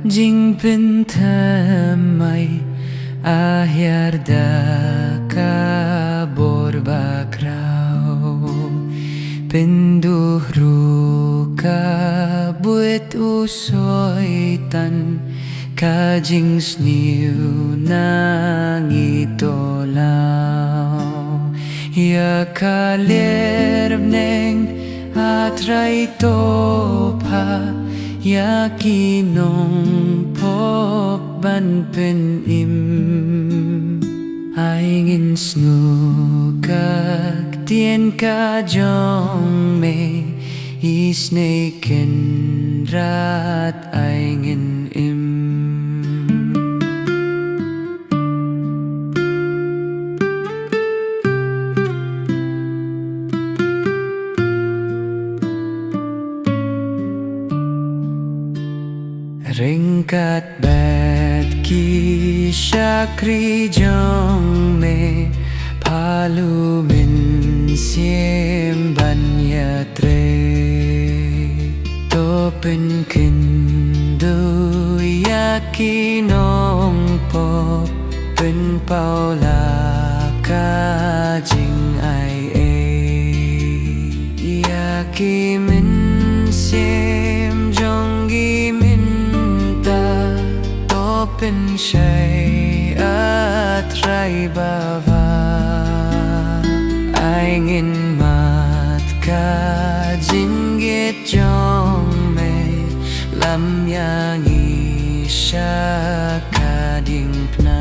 Jingpynthymmai ahyarda kabor bakrau penduhru kabuet usoitan kajing sniu nangitolaw ya kalerb neng atray topa yakinong pop ban pen im aingin snukak tien ka jong me isneiken rat aingin im ringkat bet ki shakri jong me palu mynsiem banyatre topen kindu yakinong pop pen paula ka jing ai yaki mynsiem jong gi pen shay atray bava aingin mat ka jingit jong me lam yang isha ka dingpna